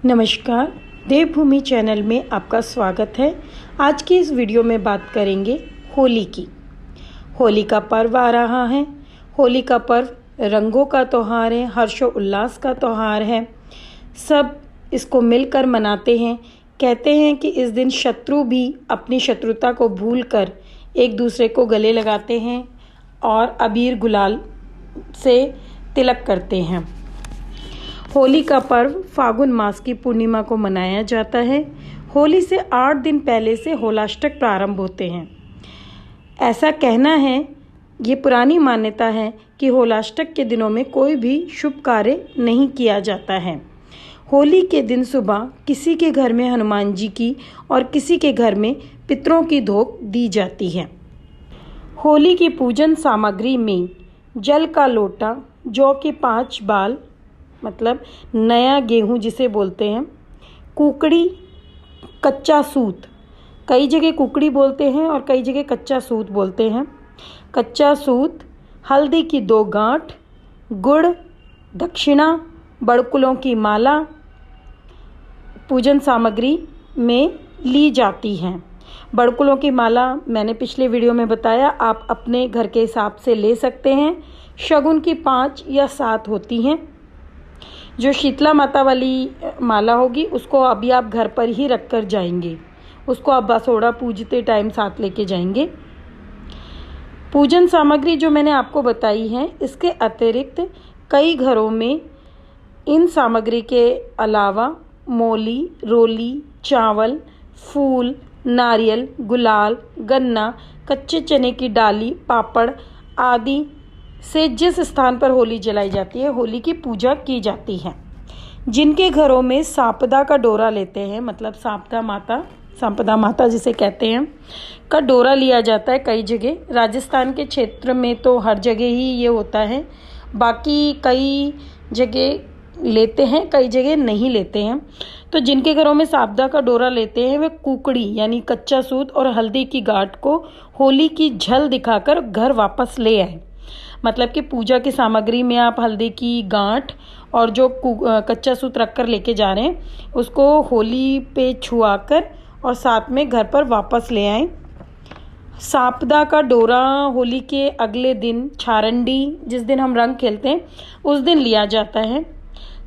नमस्कार, देवभूमि चैनल में आपका स्वागत है। आज की इस वीडियो में बात करेंगे होली की। होली का पर्व आ रहा है। होली का पर्व रंगों का त्यौहार है, हर्षोल्लास का त्यौहार है। सब इसको मिलकर मनाते हैं। कहते हैं कि इस दिन शत्रु भी अपनी शत्रुता को भूलकर एक दूसरे को गले लगाते हैं और अबीर गुलाल से तिलक करते हैं। होली का पर्व फागुन मास की पूर्णिमा को मनाया जाता है। होली से 8 दिन पहले से होलाष्टक प्रारंभ होते हैं। ऐसा कहना है, ये पुरानी मान्यता है कि होलाष्टक के दिनों में कोई भी शुभ कार्य नहीं किया जाता है। होली के दिन सुबह किसी के घर में हनुमान जी की और किसी के घर में पितरों की धोक दी जाती है। होली की पूजन सामग्री में जल का लोटा, जौ के 5 बाल मतलब नया गेहूं जिसे बोलते हैं, कुकड़ी, कच्चा सूत, कई जगह कुकड़ी बोलते हैं और कई जगह कच्चा सूत बोलते हैं, कच्चा सूत, हल्दी की 2 गांठ, गुड़, दक्षिणा, बड़कुलों की माला पूजन सामग्री में ली जाती हैं। बड़कुलों की माला मैंने पिछले वीडियो में बताया, आप अपने घर के हिसाब से ले सकते हैं। शगुन की 5 या 7 होती हैं। जो शीतला माता वाली माला होगी उसको अभी आप घर पर ही रख कर जाएंगे, उसको आप बसोड़ा पूजते टाइम साथ लेके जाएंगे। पूजन सामग्री जो मैंने आपको बताई है, इसके अतिरिक्त कई घरों में इन सामग्री के अलावा मोली, रोली, चावल, फूल, नारियल, गुलाल, गन्ना, कच्चे चने की डाली, पापड़ आदि से जिस स्थान पर होली जलाई जाती है, होली की पूजा की जाती है। जिनके घरों में सांपदा का डोरा लेते हैं, मतलब सांपदा माता जिसे कहते हैं, का डोरा लिया जाता है। कई जगह राजस्थान के क्षेत्र में तो हर जगह ही ये होता है, बाकी कई जगह लेते हैं, कई जगह नहीं लेते हैं। तो जिनके घरों में सांपदा का डोरा लेते हैं वे कुकड़ी यानी कच्चा सूत और हल्दी की गांठ को होली की झल दिखाकर घर वापस ले आए। मतलब कि पूजा की सामग्री में आप हल्दी की गांठ और जो कच्चा सूत रख कर लेके जा रहे हैं उसको होली पे छुआकर और साथ में घर पर वापस ले आएं। सांपदा का डोरा होली के अगले दिन छारंडी, जिस दिन हम रंग खेलते हैं उस दिन लिया जाता है।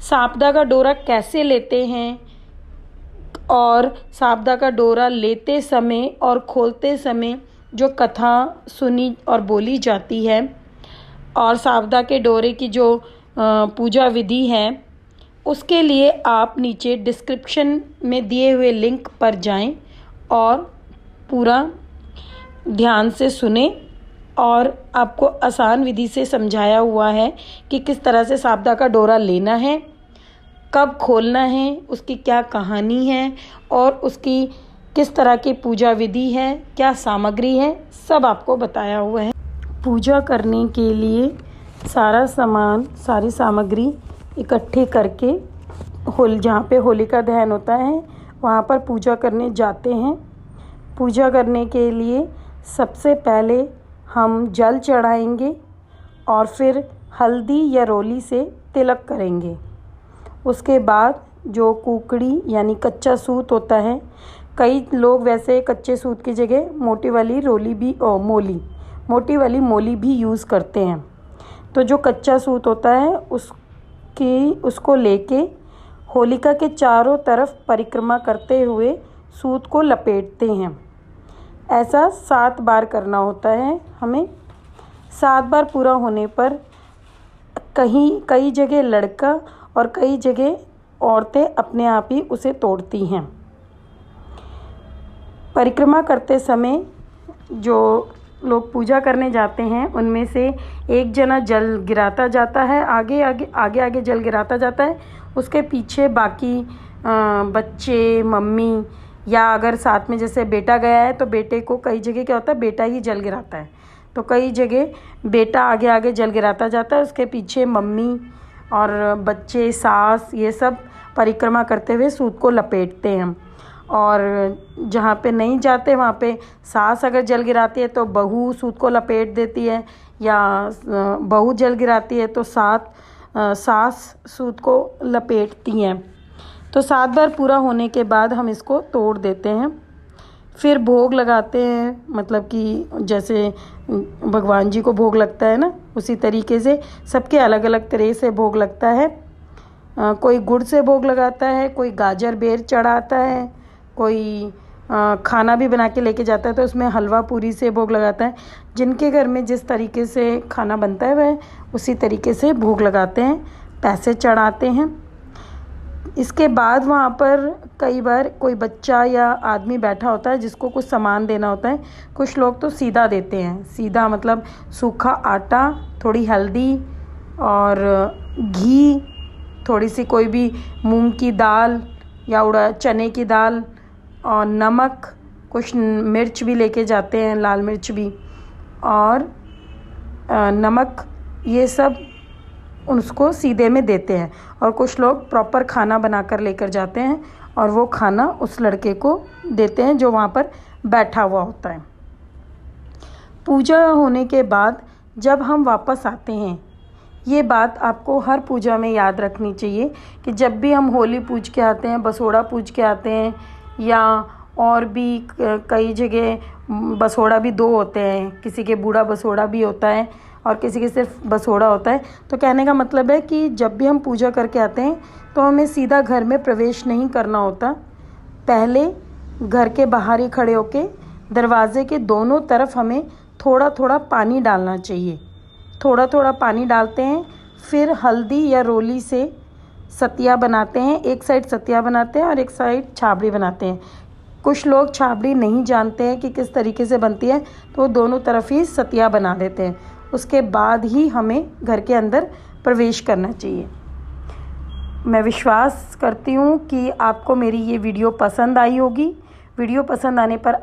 सांपदा का डोरा कैसे लेते हैं और सांपदा का डोरा लेते समय और खोलते समय जो कथा सुनी और बोली जाती है और सांपदा के डोरे की जो पूजा विधि है, उसके लिए आप नीचे डिस्क्रिप्शन में दिए हुए लिंक पर जाएं और पूरा ध्यान से सुने। और आपको आसान विधि से समझाया हुआ है कि किस तरह से सांपदा का डोरा लेना है, कब खोलना है, उसकी क्या कहानी है और उसकी किस तरह की पूजा विधि है, क्या सामग्री है, सब आपको बताया हुआ है। पूजा करने के लिए सारा सामान, सारी सामग्री इकट्ठी करके जहाँ पे होली का दहन होता है वहाँ पर पूजा करने जाते हैं। पूजा करने के लिए सबसे पहले हम जल चढ़ाएंगे और फिर हल्दी या रोली से तिलक करेंगे। उसके बाद जो कुकड़ी यानी कच्चा सूत होता है, कई लोग वैसे कच्चे सूत की जगह मोटी वाली मोली भी यूज़ करते हैं। तो जो कच्चा सूत होता है उसको लेके होलिका के चारों तरफ परिक्रमा करते हुए सूत को लपेटते हैं। ऐसा 7 बार करना होता है हमें। 7 बार पूरा होने पर कई जगह लड़का और कई जगह औरतें अपने आप ही उसे तोड़ती हैं। परिक्रमा करते समय जो लोग पूजा करने जाते हैं उनमें से एक जना जल गिराता जाता है, आगे जल गिराता जाता है। उसके पीछे बाकी बच्चे, मम्मी या अगर साथ में जैसे बेटा गया है तो बेटे को, कई जगह क्या होता है बेटा ही जल गिराता है, तो कई जगह बेटा आगे जल गिराता जाता है, उसके पीछे मम्मी और बच्चे, सास, ये सब परिक्रमा करते हुए सूत को लपेटते हैं। और जहाँ पे नहीं जाते वहाँ पे सास अगर जल गिराती है तो बहू सूत को लपेट देती है, या बहू जल गिराती है तो सास सूत को लपेटती हैं। तो 7 बार पूरा होने के बाद हम इसको तोड़ देते हैं। फिर भोग लगाते हैं, मतलब कि जैसे भगवान जी को भोग लगता है ना, उसी तरीके से सबके अलग अलग तरह से भोग लगता है। कोई गुड़ से भोग लगाता है, कोई गाजर बेर चढ़ाता है, कोई खाना भी बना के लेके जाता है तो उसमें हलवा पूरी से भोग लगाता है। जिनके घर में जिस तरीके से खाना बनता है वह उसी तरीके से भोग लगाते हैं, पैसे चढ़ाते हैं। इसके बाद वहाँ पर कई बार कोई बच्चा या आदमी बैठा होता है जिसको कुछ सामान देना होता है। कुछ लोग तो सीधा देते हैं, सीधा मतलब सूखा आटा, थोड़ी हल्दी और घी, थोड़ी सी कोई भी मूंग की दाल या चने की दाल और नमक, कुछ मिर्च भी लेके जाते हैं, लाल मिर्च भी और नमक, ये सब उसको सीधे में देते हैं। और कुछ लोग प्रॉपर खाना बनाकर लेकर जाते हैं और वो खाना उस लड़के को देते हैं जो वहाँ पर बैठा हुआ होता है। पूजा होने के बाद जब हम वापस आते हैं, ये बात आपको हर पूजा में याद रखनी चाहिए कि जब भी हम होली पूज के आते हैं, बसोड़ा पूज के आते हैं, या और भी कई जगह बसोड़ा भी 2 होते हैं, किसी के बूढ़ा बसोड़ा भी होता है और किसी के सिर्फ बसोड़ा होता है। तो कहने का मतलब है कि जब भी हम पूजा करके आते हैं तो हमें सीधा घर में प्रवेश नहीं करना होता। पहले घर के बाहर ही खड़े होके दरवाजे के दोनों तरफ हमें थोड़ा थोड़ा पानी डालना चाहिए। थोड़ा थोड़ा पानी डालते हैं, फिर हल्दी या रोली से सतिया बनाते हैं। एक साइड सतिया बनाते हैं और एक साइड छाबड़ी बनाते हैं। कुछ लोग छाबड़ी नहीं जानते हैं कि किस तरीके से बनती है, तो वो दोनों तरफ ही सतिया बना देते हैं। उसके बाद ही हमें घर के अंदर प्रवेश करना चाहिए। मैं विश्वास करती हूँ कि आपको मेरी ये वीडियो पसंद आई होगी। वीडियो पसंद आने पर आप